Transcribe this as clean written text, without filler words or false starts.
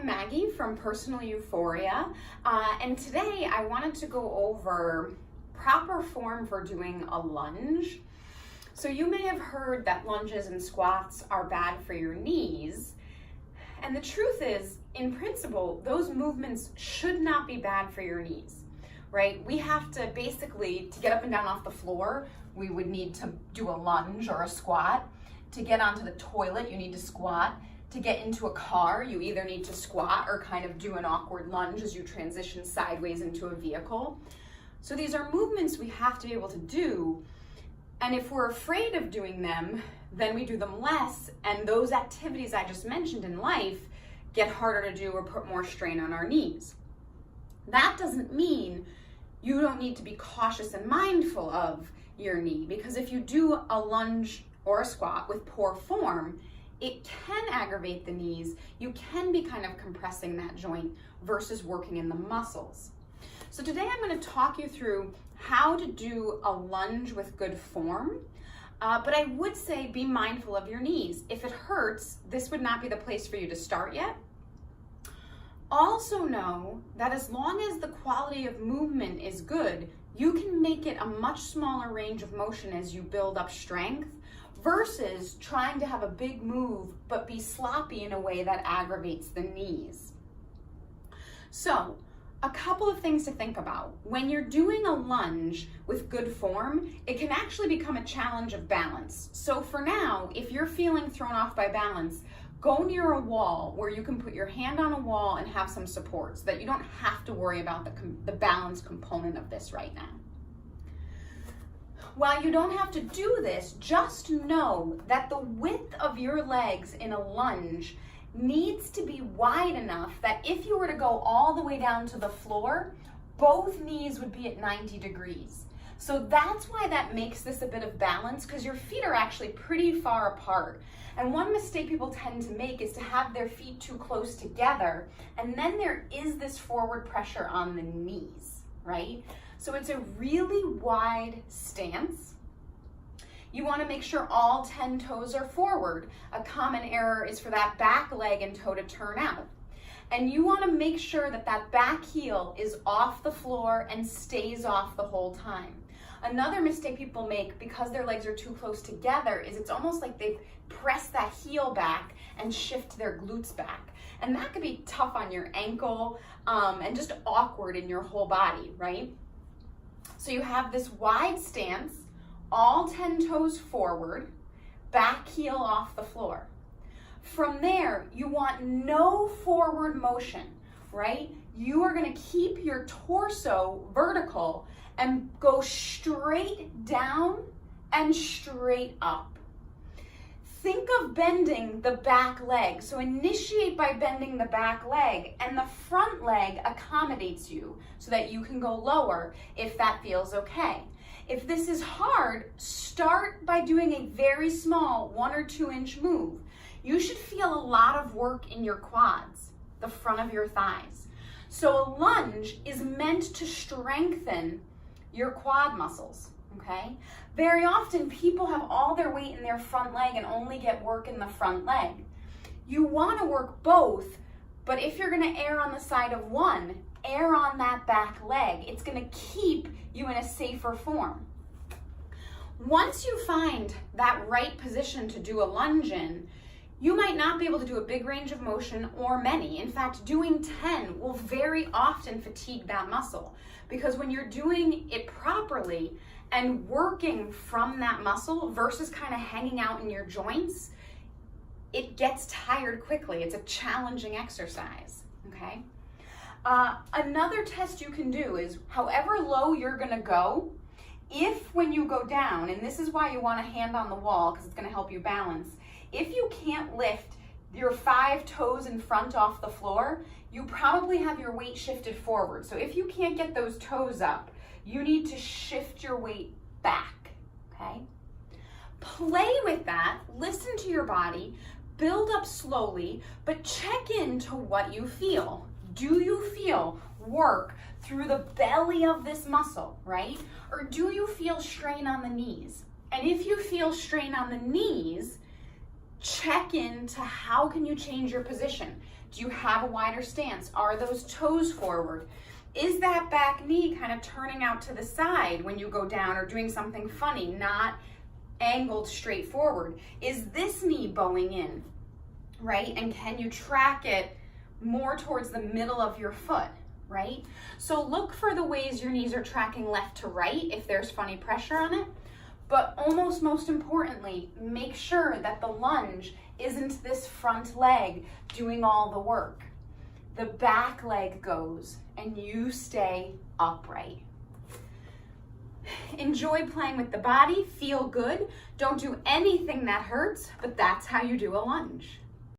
I'm Maggie from Personal Euphoria, and today I wanted to go over proper form for doing a lunge. So you may have heard that lunges and squats are bad for your knees, and the truth is, in principle, those movements should not be bad for your knees, right? We have to basically, to get up and down off the floor, we would need to do a lunge or a squat. To get onto the toilet, you need to squat. To get into a car, you either need to squat or kind of do an awkward lunge as you transition sideways into a vehicle. So these are movements we have to be able to do, and if we're afraid of doing them, then we do them less, and those activities I just mentioned in life get harder to do or put more strain on our knees. That doesn't mean you don't need to be cautious and mindful of your knee, because if you do a lunge or a squat with poor form, it can aggravate the knees. You can be kind of compressing that joint versus working in the muscles. So today I'm going to talk you through how to do a lunge with good form, but I would say be mindful of your knees. If it hurts, this would not be the place for you to start yet. Also know that as long as the quality of movement is good, you can make it a much smaller range of motion as you build up strength, versus trying to have a big move but be sloppy in a way that aggravates the knees. So, a couple of things to think about. When you're doing a lunge with good form, it can actually become a challenge of balance. So for now, if you're feeling thrown off by balance, go near a wall where you can put your hand on a wall and have some support so that you don't have to worry about the balance component of this right now. While you don't have to do this, just know that the width of your legs in a lunge needs to be wide enough that if you were to go all the way down to the floor, both knees would be at 90 degrees. So that's why that makes this a bit of balance, because your feet are actually pretty far apart. And one mistake people tend to make is to have their feet too close together, and then there is this forward pressure on the knees, right? So it's a really wide stance. You want to make sure all 10 toes are forward. A common error is for that back leg and toe to turn out. And you want to make sure that that back heel is off the floor and stays off the whole time. Another mistake people make because their legs are too close together is it's almost like they've pressed that heel back and shift their glutes back. And that could be tough on your ankle and just awkward in your whole body, right? So you have this wide stance, all 10 toes forward, back heel off the floor. From there, you want no forward motion, right? You are going to keep your torso vertical and go straight down and straight up. Think of bending the back leg. So initiate by bending the back leg, and the front leg accommodates you so that you can go lower if that feels okay. If this is hard, start by doing a very small 1 or 2 inch move. You should feel a lot of work in your quads, the front of your thighs. So a lunge is meant to strengthen your quad muscles, okay? Very often people have all their weight in their front leg and only get work in the front leg. You want to work both, but if you're going to err on the side of one, err on that back leg. It's going to keep you in a safer form. Once you find that right position to do a lunge in, you might not be able to do a big range of motion or many. In fact, doing 10 will very often fatigue that muscle, because when you're doing it properly and working from that muscle versus kind of hanging out in your joints, it gets tired quickly. It's a challenging exercise, okay? Another test you can do is however low you're gonna go, if when you go down, and this is why you want a hand on the wall because it's gonna help you balance, if you can't lift your 5 toes in front off the floor, you probably have your weight shifted forward. So if you can't get those toes up, you need to shift your weight back, okay? Play with that, listen to your body, build up slowly, but check into what you feel. Do you feel work through the belly of this muscle, right? Or do you feel strain on the knees? And if you feel strain on the knees, check into how can you change your position. Do you have a wider stance? Are those toes forward? Is that back knee kind of turning out to the side when you go down or doing something funny, not angled straight forward? Is this knee bowing in, right? And can you track it more towards the middle of your foot, right? So look for the ways your knees are tracking left to right if there's funny pressure on it. But almost most importantly, make sure that the lunge isn't this front leg doing all the work. The back leg goes and you stay upright. Enjoy playing with the body, feel good. Don't do anything that hurts, but that's how you do a lunge.